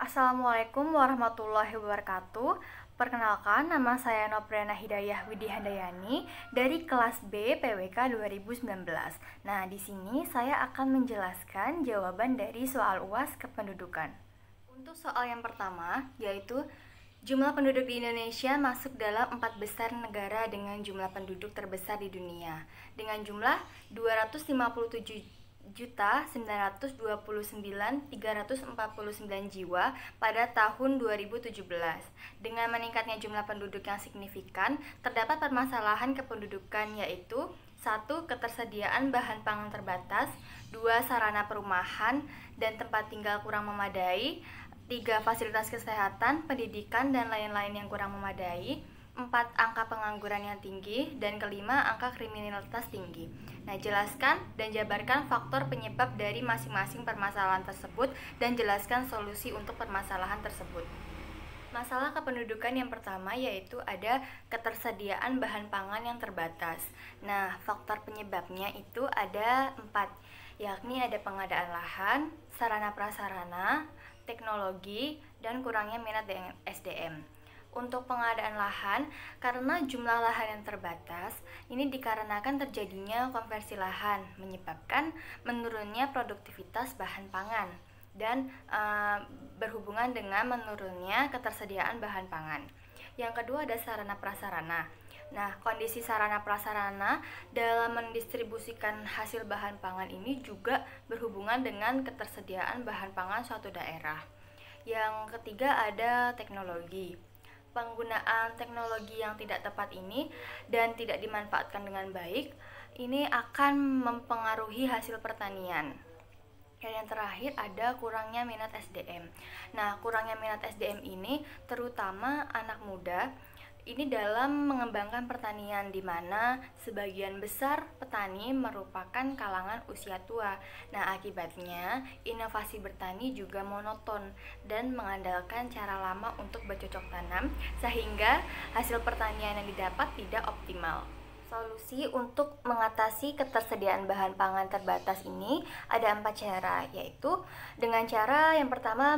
Assalamualaikum warahmatullahi wabarakatuh. Perkenalkan, nama saya Nopriana Hidayah Widihandayani dari kelas B PWK 2019. Nah, di sini saya akan menjelaskan jawaban dari soal UAS kependudukan. Untuk soal yang pertama, yaitu jumlah penduduk di Indonesia masuk dalam 4 besar negara dengan jumlah penduduk terbesar di dunia dengan jumlah 257.929.349 jiwa pada tahun 2017. Dengan meningkatnya jumlah penduduk yang signifikan, terdapat permasalahan kependudukan yaitu 1. Ketersediaan bahan pangan terbatas, 2. Sarana perumahan dan tempat tinggal kurang memadai, 3. Fasilitas kesehatan, pendidikan, dan lain-lain yang kurang memadai, 4. Angka pengangguran yang tinggi, dan kelima, angka kriminalitas tinggi. Nah, jelaskan dan jabarkan faktor penyebab dari masing-masing permasalahan tersebut dan jelaskan solusi untuk permasalahan tersebut. Masalah kependudukan yang pertama yaitu ada ketersediaan bahan pangan yang terbatas. Nah, faktor penyebabnya itu ada 4, yakni ada pengadaan lahan, sarana prasarana, teknologi, dan kurangnya minat dengan SDM. Untuk pengadaan lahan, karena jumlah lahan yang terbatas, ini dikarenakan terjadinya konversi lahan, menyebabkan menurunnya produktivitas bahan pangan dan berhubungan dengan menurunnya ketersediaan bahan pangan. Yang kedua ada sarana prasarana. Nah, kondisi sarana prasarana dalam mendistribusikan hasil bahan pangan ini juga berhubungan dengan ketersediaan bahan pangan suatu daerah. Yang ketiga ada teknologi. Penggunaan teknologi yang tidak tepat ini dan tidak dimanfaatkan dengan baik, ini akan mempengaruhi hasil pertanian. Dan yang terakhir ada kurangnya minat SDM. Nah, kurangnya minat SDM ini terutama anak muda ini dalam mengembangkan pertanian, di mana sebagian besar petani merupakan kalangan usia tua. Nah, akibatnya inovasi bertani juga monoton dan mengandalkan cara lama untuk bercocok tanam, sehingga hasil pertanian yang didapat tidak optimal. Solusi untuk mengatasi ketersediaan bahan pangan terbatas ini ada 4 cara, yaitu dengan cara yang pertama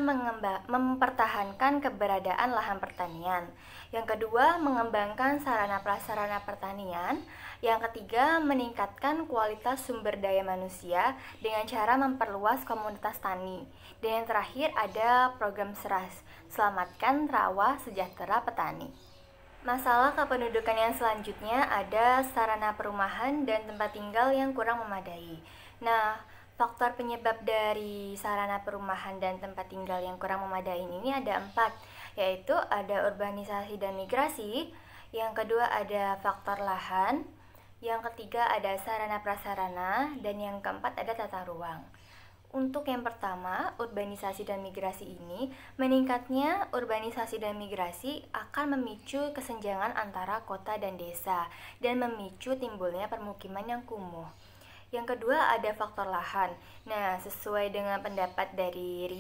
mempertahankan keberadaan lahan pertanian, yang kedua mengembangkan sarana prasarana pertanian, yang ketiga meningkatkan kualitas sumber daya manusia dengan cara memperluas komunitas tani, dan yang terakhir ada program SERAS, Selamatkan Rawa Sejahtera Petani. Masalah kependudukan yang selanjutnya ada sarana perumahan dan tempat tinggal yang kurang memadai. Nah, faktor penyebab dari sarana perumahan dan tempat tinggal yang kurang memadai ini ada 4, yaitu ada urbanisasi dan migrasi, yang kedua ada faktor lahan, yang ketiga ada sarana prasarana, dan yang keempat ada tata ruang. Untuk yang pertama, urbanisasi dan migrasi ini, meningkatnya urbanisasi dan migrasi akan memicu kesenjangan antara kota dan desa dan memicu timbulnya permukiman yang kumuh. Yang kedua ada faktor lahan. Nah, sesuai dengan pendapat dari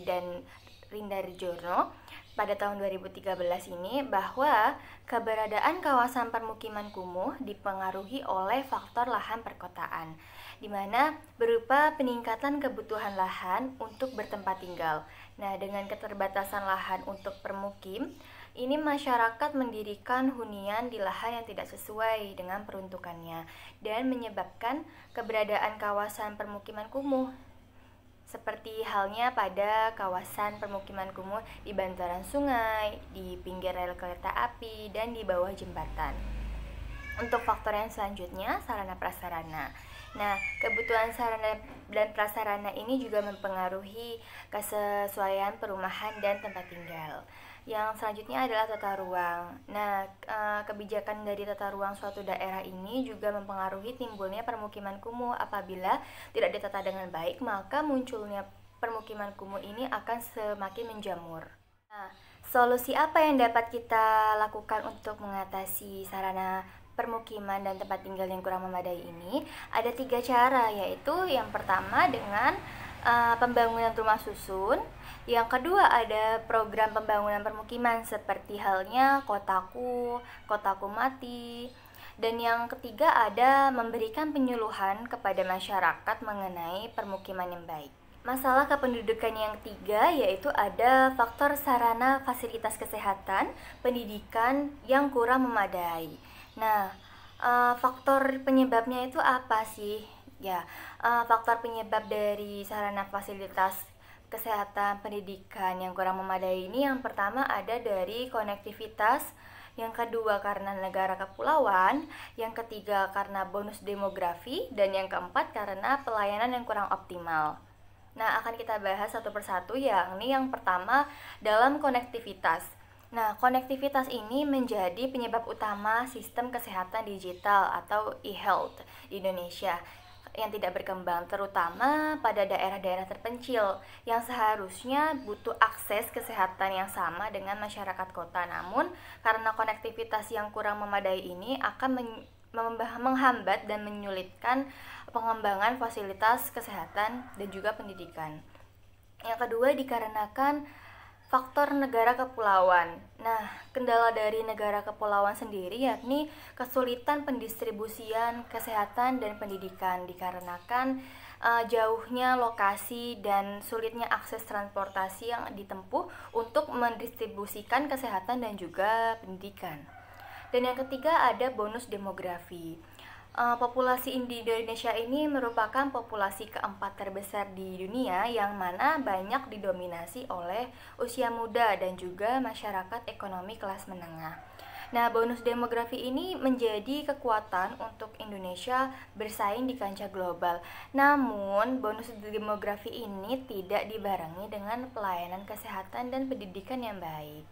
Rindarjono pada tahun 2013 ini, bahwa keberadaan kawasan permukiman kumuh dipengaruhi oleh faktor lahan perkotaan, di mana berupa peningkatan kebutuhan lahan untuk bertempat tinggal. Nah, dengan keterbatasan lahan untuk permukim, ini masyarakat mendirikan hunian di lahan yang tidak sesuai dengan peruntukannya dan menyebabkan keberadaan kawasan permukiman kumuh. Seperti halnya pada kawasan permukiman kumuh di bantaran sungai, di pinggir rel kereta api, dan di bawah jembatan. Untuk faktor yang selanjutnya, sarana prasarana. Nah, kebutuhan sarana dan prasarana ini juga mempengaruhi kesesuaian perumahan dan tempat tinggal. Yang selanjutnya adalah tata ruang. Nah, kebijakan dari tata ruang suatu daerah ini juga mempengaruhi timbulnya permukiman kumuh. Apabila tidak ditata dengan baik, maka munculnya permukiman kumuh ini akan semakin menjamur. Nah, solusi apa yang dapat kita lakukan untuk mengatasi sarana permukiman dan tempat tinggal yang kurang memadai ini? Ada 3 cara, yaitu yang pertama dengan pembangunan rumah susun, yang kedua ada program pembangunan permukiman seperti halnya Kotaku, Kotaku Mati, dan yang ketiga ada memberikan penyuluhan kepada masyarakat mengenai permukiman yang baik. Masalah kependudukan yang ketiga yaitu ada faktor sarana fasilitas kesehatan, pendidikan yang kurang memadai. Nah, faktor penyebabnya itu apa sih? Ya, faktor penyebab dari sarana fasilitas kesehatan, pendidikan yang kurang memadai ini yang pertama ada dari konektivitas, yang kedua karena negara kepulauan, yang ketiga karena bonus demografi, dan yang keempat karena pelayanan yang kurang optimal. Nah, akan kita bahas satu persatu, yakni yang pertama dalam konektivitas. Nah, konektivitas ini menjadi penyebab utama sistem kesehatan digital atau e-health di Indonesia yang tidak berkembang, terutama pada daerah-daerah terpencil yang seharusnya butuh akses kesehatan yang sama dengan masyarakat kota. Namun, karena konektivitas yang kurang memadai ini akan menghambat dan menyulitkan pengembangan fasilitas kesehatan dan juga pendidikan. Yang kedua dikarenakan faktor negara kepulauan. Nah, kendala dari negara kepulauan sendiri yakni kesulitan pendistribusian kesehatan dan pendidikan dikarenakan jauhnya lokasi dan sulitnya akses transportasi yang ditempuh untuk mendistribusikan kesehatan dan juga pendidikan. Dan yang ketiga ada bonus demografi. Populasi di Indonesia ini merupakan populasi keempat terbesar di dunia yang mana banyak didominasi oleh usia muda dan juga masyarakat ekonomi kelas menengah. Nah, bonus demografi ini menjadi kekuatan untuk Indonesia bersaing di kancah global. Namun, bonus demografi ini tidak dibarengi dengan pelayanan kesehatan dan pendidikan yang baik.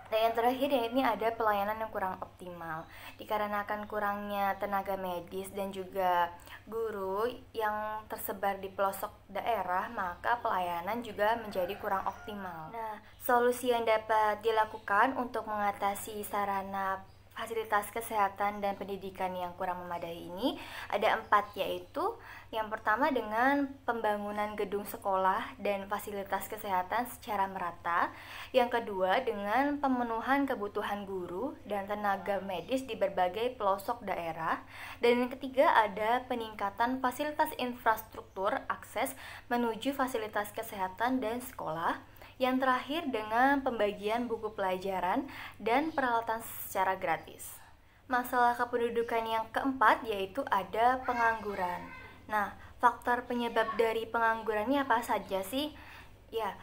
Dan yang terakhir ya, ini ada pelayanan yang kurang optimal dikarenakan kurangnya tenaga medis dan juga guru yang tersebar di pelosok daerah, maka pelayanan juga menjadi kurang optimal. Nah, solusi yang dapat dilakukan untuk mengatasi sarana fasilitas kesehatan dan pendidikan yang kurang memadai ini ada 4, yaitu yang pertama dengan pembangunan gedung sekolah dan fasilitas kesehatan secara merata, yang kedua dengan pemenuhan kebutuhan guru dan tenaga medis di berbagai pelosok daerah, dan yang ketiga ada peningkatan fasilitas infrastruktur akses menuju fasilitas kesehatan dan sekolah. Yang terakhir dengan pembagian buku pelajaran dan peralatan secara gratis. Masalah kependudukan yang keempat yaitu ada pengangguran. Nah, faktor penyebab dari pengangguran ini apa saja sih? Ya,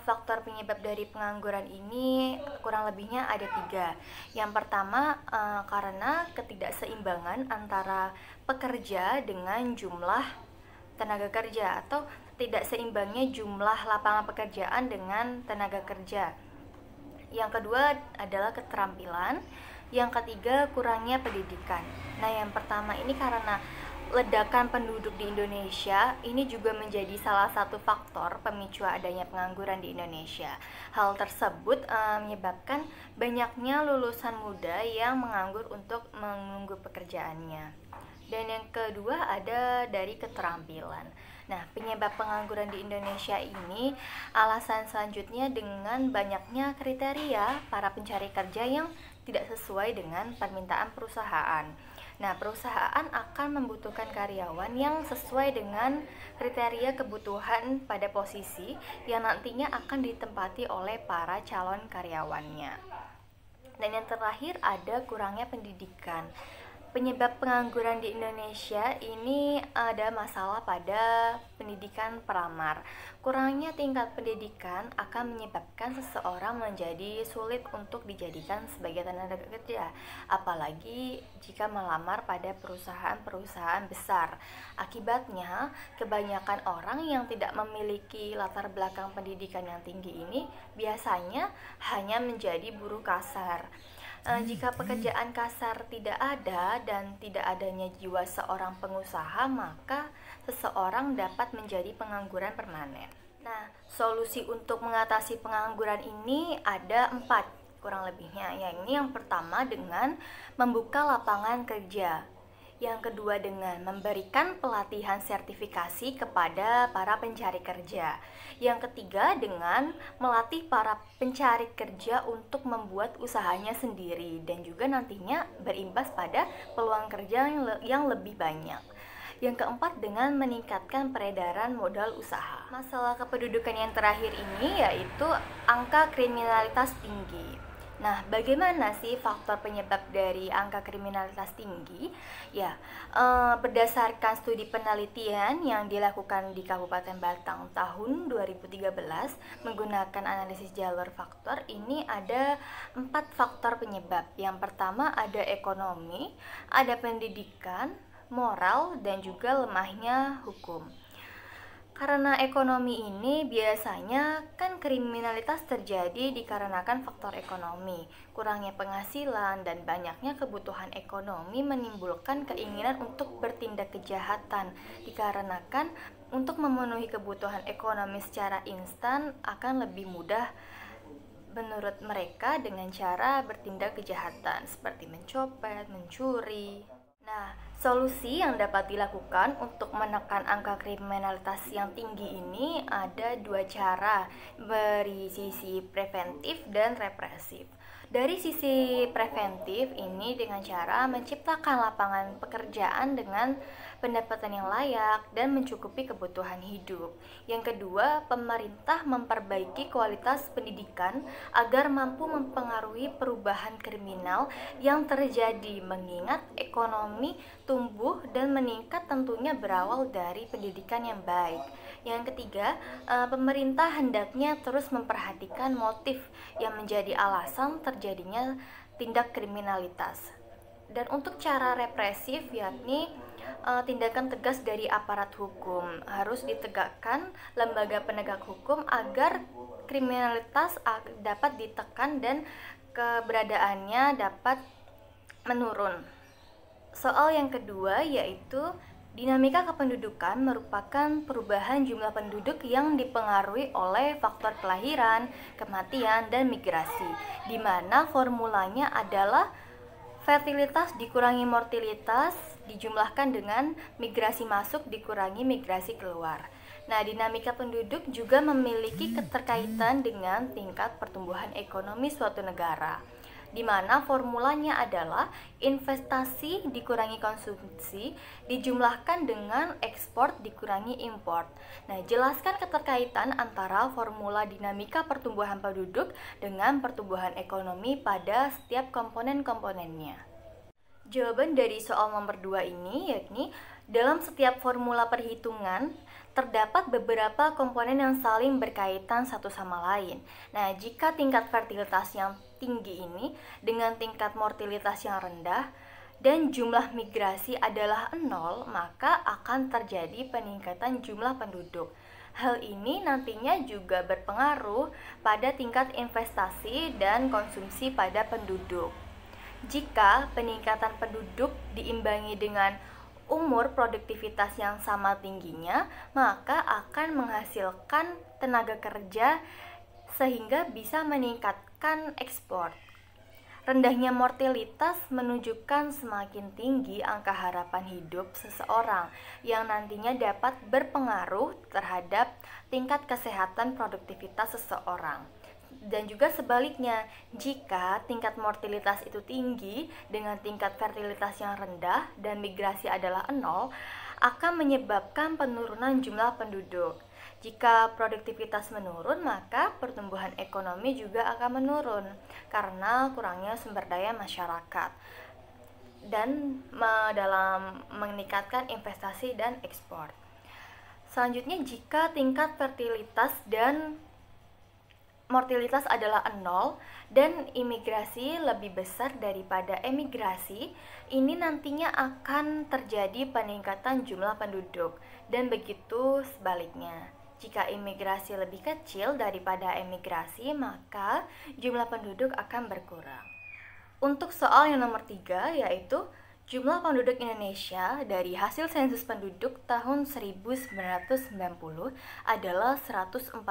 faktor penyebab dari pengangguran ini kurang lebihnya ada 3. Yang pertama karena ketidakseimbangan antara pekerja dengan jumlah tenaga kerja atau tidak seimbangnya jumlah lapangan pekerjaan dengan tenaga kerja. Yang kedua adalah keterampilan. Yang ketiga kurangnya pendidikan. Nah, yang pertama ini karena ledakan penduduk di Indonesia ini juga menjadi salah satu faktor pemicu adanya pengangguran di Indonesia. Hal tersebut menyebabkan banyaknya lulusan muda yang menganggur untuk menunggu pekerjaannya. Dan yang kedua ada dari keterampilan. Nah, penyebab pengangguran di Indonesia ini alasan selanjutnya dengan banyaknya kriteria para pencari kerja yang tidak sesuai dengan permintaan perusahaan. Nah, perusahaan akan membutuhkan karyawan yang sesuai dengan kriteria kebutuhan pada posisi yang nantinya akan ditempati oleh para calon karyawannya. Dan yang terakhir ada kurangnya pendidikan. Penyebab pengangguran di Indonesia ini ada masalah pada pendidikan pelamar. Kurangnya tingkat pendidikan akan menyebabkan seseorang menjadi sulit untuk dijadikan sebagai tenaga kerja, apalagi jika melamar pada perusahaan-perusahaan besar. Akibatnya, kebanyakan orang yang tidak memiliki latar belakang pendidikan yang tinggi ini biasanya hanya menjadi buruh kasar. Jika pekerjaan kasar tidak ada dan tidak adanya jiwa seorang pengusaha, maka seseorang dapat menjadi pengangguran permanen. Nah, solusi untuk mengatasi pengangguran ini ada 4 kurang lebihnya. Yang pertama dengan membuka lapangan kerja. Yang kedua dengan memberikan pelatihan sertifikasi kepada para pencari kerja. Yang ketiga dengan melatih para pencari kerja untuk membuat usahanya sendiri dan juga nantinya berimbas pada peluang kerja yang lebih banyak. Yang keempat, dengan meningkatkan peredaran modal usaha. Masalah kependudukan yang terakhir ini yaitu angka kriminalitas tinggi. Nah, bagaimana sih faktor penyebab dari angka kriminalitas tinggi? Ya, berdasarkan studi penelitian yang dilakukan di Kabupaten Batang tahun 2013 menggunakan analisis jalur faktor, ini ada 4 faktor penyebab. Yang pertama ada ekonomi, ada pendidikan, moral, dan juga lemahnya hukum. Karena ekonomi ini biasanya kan kriminalitas terjadi dikarenakan faktor ekonomi. Kurangnya penghasilan dan banyaknya kebutuhan ekonomi menimbulkan keinginan untuk bertindak kejahatan. Dikarenakan untuk memenuhi kebutuhan ekonomi secara instan akan lebih mudah menurut mereka dengan cara bertindak kejahatan seperti mencopet, mencuri. Nah, solusi yang dapat dilakukan untuk menekan angka kriminalitas yang tinggi ini ada 2 cara, dari sisi preventif dan represif. Dari sisi preventif ini dengan cara menciptakan lapangan pekerjaan dengan pendapatan yang layak dan mencukupi kebutuhan hidup. Yang kedua, pemerintah memperbaiki kualitas pendidikan agar mampu mempengaruhi perubahan kriminal yang terjadi, mengingat ekonomi tumbuh dan meningkat tentunya berawal dari pendidikan yang baik. Yang ketiga, pemerintah hendaknya terus memperhatikan motif yang menjadi alasan terjadinya tindak kriminalitas. Dan untuk cara represif, yakni tindakan tegas dari aparat hukum, harus ditegakkan lembaga penegak hukum agar kriminalitas dapat ditekan dan keberadaannya dapat menurun. Soal yang kedua yaitu dinamika kependudukan merupakan perubahan jumlah penduduk yang dipengaruhi oleh faktor kelahiran, kematian, dan migrasi, di mana formulanya adalah fertilitas dikurangi mortalitas dijumlahkan dengan migrasi masuk dikurangi migrasi keluar. Nah, dinamika penduduk juga memiliki keterkaitan dengan tingkat pertumbuhan ekonomi suatu negara, di mana formulanya adalah investasi dikurangi konsumsi dijumlahkan dengan ekspor dikurangi import. Nah, jelaskan keterkaitan antara formula dinamika pertumbuhan penduduk dengan pertumbuhan ekonomi pada setiap komponen-komponennya. Jawaban dari soal nomor 2 ini yakni dalam setiap formula perhitungan terdapat beberapa komponen yang saling berkaitan satu sama lain. Nah, jika tingkat fertilitas yang tinggi ini dengan tingkat mortalitas yang rendah dan jumlah migrasi adalah 0, maka akan terjadi peningkatan jumlah penduduk. Hal ini nantinya juga berpengaruh pada tingkat investasi dan konsumsi pada penduduk. Jika peningkatan penduduk diimbangi dengan umur produktivitas yang sama tingginya, maka akan menghasilkan tenaga kerja sehingga bisa meningkatkan ekspor. Rendahnya mortalitas menunjukkan semakin tinggi angka harapan hidup seseorang yang nantinya dapat berpengaruh terhadap tingkat kesehatan produktivitas seseorang. Dan juga sebaliknya, jika tingkat mortalitas itu tinggi dengan tingkat fertilitas yang rendah dan migrasi adalah 0, akan menyebabkan penurunan jumlah penduduk. Jika produktivitas menurun, maka pertumbuhan ekonomi juga akan menurun karena kurangnya sumber daya masyarakat dan dalam meningkatkan investasi dan ekspor. Selanjutnya, jika tingkat fertilitas dan mortalitas adalah 0 dan imigrasi lebih besar daripada emigrasi, ini nantinya akan terjadi peningkatan jumlah penduduk, dan begitu sebaliknya. Jika imigrasi lebih kecil daripada emigrasi, maka jumlah penduduk akan berkurang. Untuk soal yang nomor 3 yaitu jumlah penduduk Indonesia dari hasil sensus penduduk tahun 1990 adalah 147,5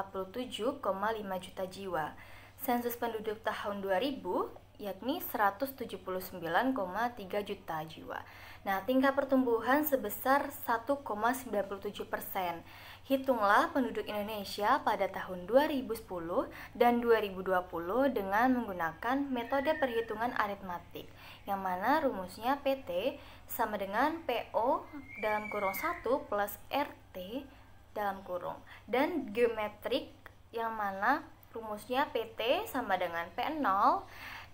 juta jiwa. Sensus penduduk tahun 2000 yakni 179,3 juta jiwa. Nah, tingkat pertumbuhan sebesar 1,97%. Hitunglah penduduk Indonesia pada tahun 2010 dan 2020 dengan menggunakan metode perhitungan aritmatik, yang mana rumusnya PT sama dengan PO dalam kurung 1 plus RT dalam kurung, dan geometrik yang mana rumusnya PT sama dengan P0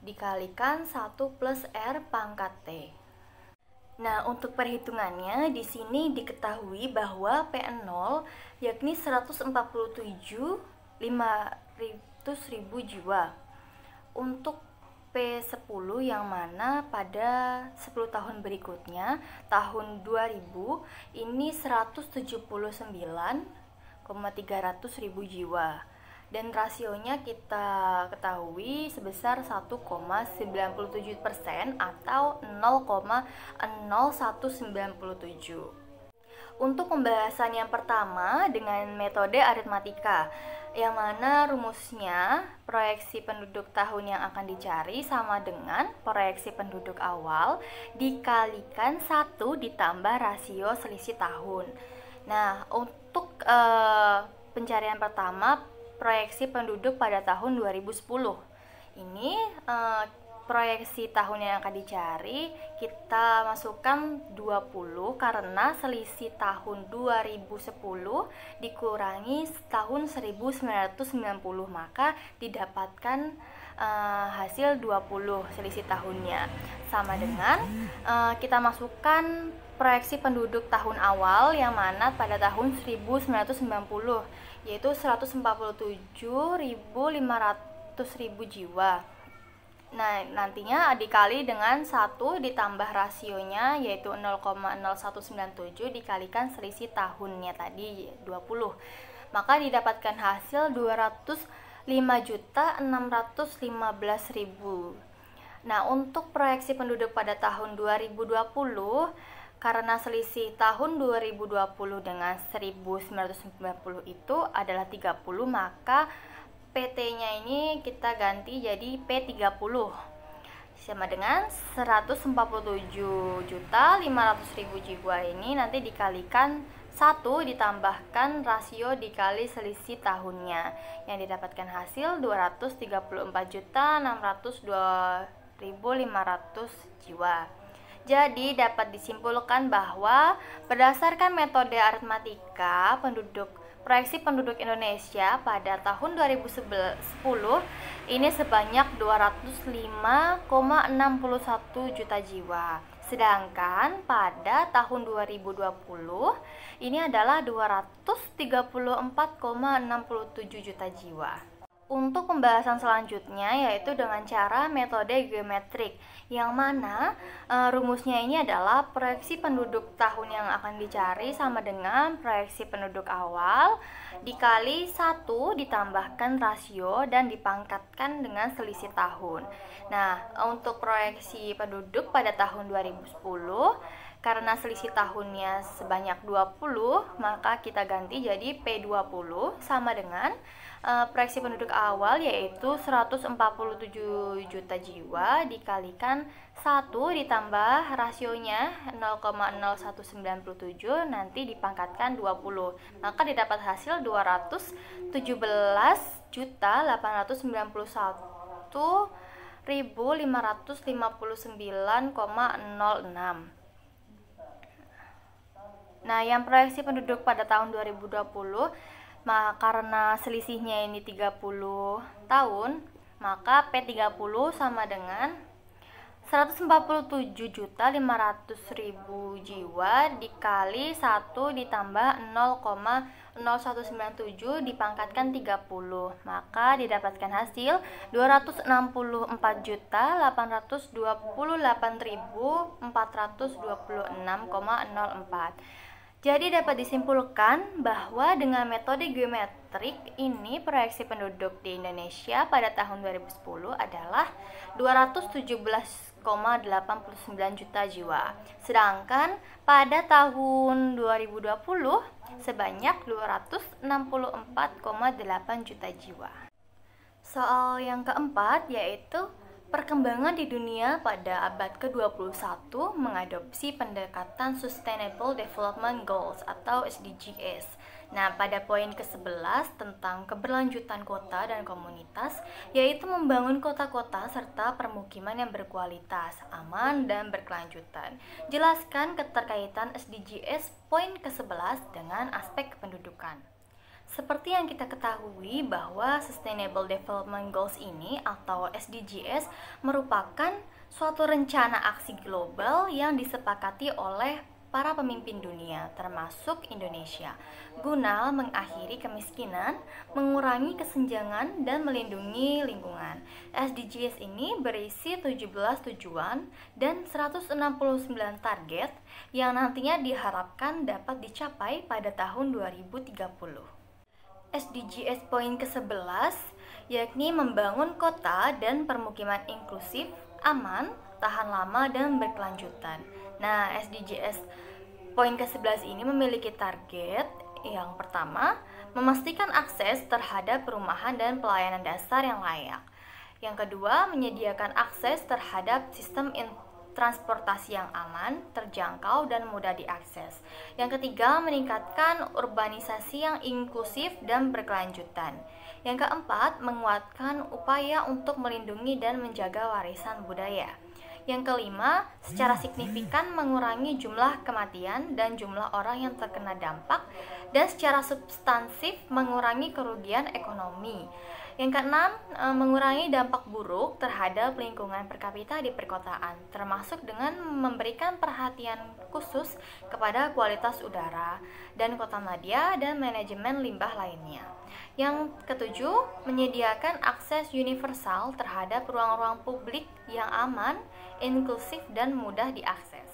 dikalikan 1 plus R pangkat T. Nah, untuk perhitungannya di sini diketahui bahwa P0 yakni 147.500.000 jiwa. Untuk P10 yang mana pada 10 tahun berikutnya, tahun 2000 ini 179.300.000 jiwa. Dan rasionya kita ketahui sebesar 1,97% atau 0,0197. Untuk pembahasan yang pertama dengan metode aritmatika, yang mana rumusnya proyeksi penduduk tahun yang akan dicari sama dengan proyeksi penduduk awal dikalikan 1 ditambah rasio selisih tahun. Nah, untuk pencarian pertama proyeksi penduduk pada tahun 2010. Ini proyeksi tahun yang akan dicari kita masukkan 20 karena selisih tahun 2010 dikurangi tahun 1990, maka didapatkan hasil 20 selisih tahunnya. Sama dengan kita masukkan proyeksi penduduk tahun awal yang mana pada tahun 1990 yaitu 147.500.000 jiwa. Nah, nantinya dikali dengan 1 ditambah rasionya yaitu 0,0197 dikalikan selisih tahunnya tadi 20. Maka didapatkan hasil 205.615.000. Nah, untuk proyeksi penduduk pada tahun 2020 karena selisih tahun 2020 dengan 1990 itu adalah 30, maka PT-nya ini kita ganti jadi P30 sama dengan 147.500.000 jiwa. Ini nanti dikalikan 1 ditambahkan rasio dikali selisih tahunnya yang didapatkan hasil 234.602.500 jiwa. Jadi dapat disimpulkan bahwa berdasarkan metode aritmatika proyeksi penduduk Indonesia pada tahun 2010 ini sebanyak 205,61 juta jiwa. Sedangkan pada tahun 2020 ini adalah 234,67 juta jiwa. Untuk pembahasan selanjutnya yaitu dengan cara metode geometrik, yang mana rumusnya ini adalah proyeksi penduduk tahun yang akan dicari sama dengan proyeksi penduduk awal dikali 1 ditambahkan rasio dan dipangkatkan dengan selisih tahun. Nah, untuk proyeksi penduduk pada tahun 2010 karena selisih tahunnya sebanyak 20, maka kita ganti jadi P20 sama dengan proyeksi penduduk awal yaitu 147 juta jiwa dikalikan 1 ditambah rasionya 0,0197 nanti dipangkatkan 20, maka didapat hasil 217.891.559,06. Nah, yang proyeksi penduduk pada tahun 2020 karena selisihnya ini 30 tahun, maka P30 sama dengan 147.500.000 jiwa dikali 1 ditambah 0,0197 dipangkatkan 30, maka didapatkan hasil 264.428.426,04. Jadi dapat disimpulkan bahwa dengan metode geometrik ini proyeksi penduduk di Indonesia pada tahun 2010 adalah 217,89 juta jiwa. Sedangkan pada tahun 2020 sebanyak 264,8 juta jiwa. Soal yang keempat yaitu Perkembangan di dunia pada abad ke-21 mengadopsi pendekatan Sustainable Development Goals atau SDGs. Nah, pada poin ke-11 tentang keberlanjutan kota dan komunitas, yaitu membangun kota-kota serta permukiman yang berkualitas, aman, dan berkelanjutan. Jelaskan keterkaitan SDGs poin ke-11 dengan aspek kependudukan. Seperti yang kita ketahui bahwa Sustainable Development Goals ini atau SDGs merupakan suatu rencana aksi global yang disepakati oleh para pemimpin dunia termasuk Indonesia guna mengakhiri kemiskinan, mengurangi kesenjangan, dan melindungi lingkungan. SDGs ini berisi 17 tujuan dan 169 target yang nantinya diharapkan dapat dicapai pada tahun 2030. SDGs poin ke-11 yakni membangun kota dan permukiman inklusif, aman, tahan lama, dan berkelanjutan. Nah, SDGs poin ke-11 ini memiliki target yang pertama, memastikan akses terhadap perumahan dan pelayanan dasar yang layak. Yang kedua, menyediakan akses terhadap sistem transportasi yang aman, terjangkau, dan mudah diakses. Yang ketiga, meningkatkan urbanisasi yang inklusif dan berkelanjutan. Yang keempat, menguatkan upaya untuk melindungi dan menjaga warisan budaya. Yang kelima, secara signifikan mengurangi jumlah kematian dan jumlah orang yang terkena dampak, dan secara substansif mengurangi kerugian ekonomi. Yang keenam, mengurangi dampak buruk terhadap lingkungan per kapita di perkotaan, termasuk dengan memberikan perhatian khusus kepada kualitas udara dan kotamadya dan manajemen limbah lainnya. Yang ketujuh, menyediakan akses universal terhadap ruang-ruang publik yang aman, inklusif, dan mudah diakses.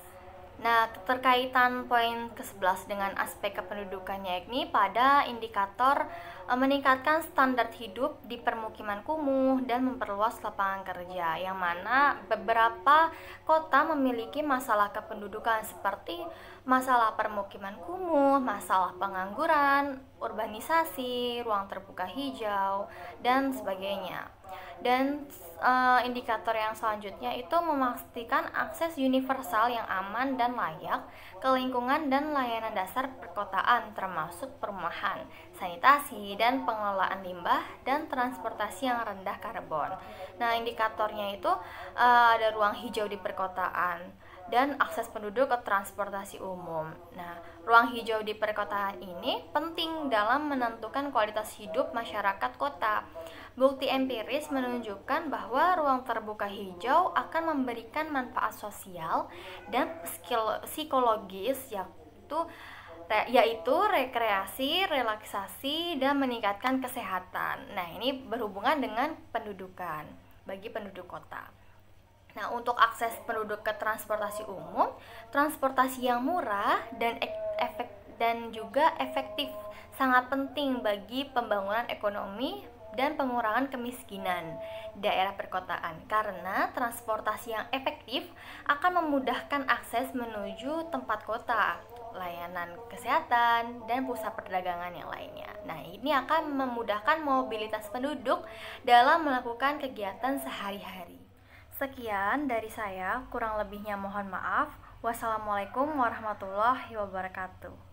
Nah, keterkaitan poin ke-11 dengan aspek kependudukannya yakni pada indikator meningkatkan standar hidup di permukiman kumuh dan memperluas lapangan kerja, yang mana beberapa kota memiliki masalah kependudukan seperti masalah permukiman kumuh, masalah pengangguran, urbanisasi, ruang terbuka hijau, dan sebagainya. Dan indikator yang selanjutnya itu memastikan akses universal yang aman dan layak ke lingkungan dan layanan dasar perkotaan termasuk perumahan, sanitasi, dan pengelolaan limbah dan transportasi yang rendah karbon. Nah, indikatornya itu ada ruang hijau di perkotaan dan akses penduduk ke transportasi umum. Nah, ruang hijau di perkotaan ini penting dalam menentukan kualitas hidup masyarakat kota. Bukti empiris menunjukkan bahwa ruang terbuka hijau akan memberikan manfaat sosial dan psikologis yaitu rekreasi, relaksasi, dan meningkatkan kesehatan. Nah, ini berhubungan dengan pendudukan bagi penduduk kota. Nah, untuk akses penduduk ke transportasi umum, transportasi yang murah dan juga efektif sangat penting bagi pembangunan ekonomi dan pengurangan kemiskinan daerah perkotaan, karena transportasi yang efektif akan memudahkan akses menuju tempat kota, layanan kesehatan, dan pusat perdagangan yang lainnya. Nah, ini akan memudahkan mobilitas penduduk dalam melakukan kegiatan sehari-hari. Sekian dari saya, kurang lebihnya mohon maaf. Wassalamualaikum warahmatullahi wabarakatuh.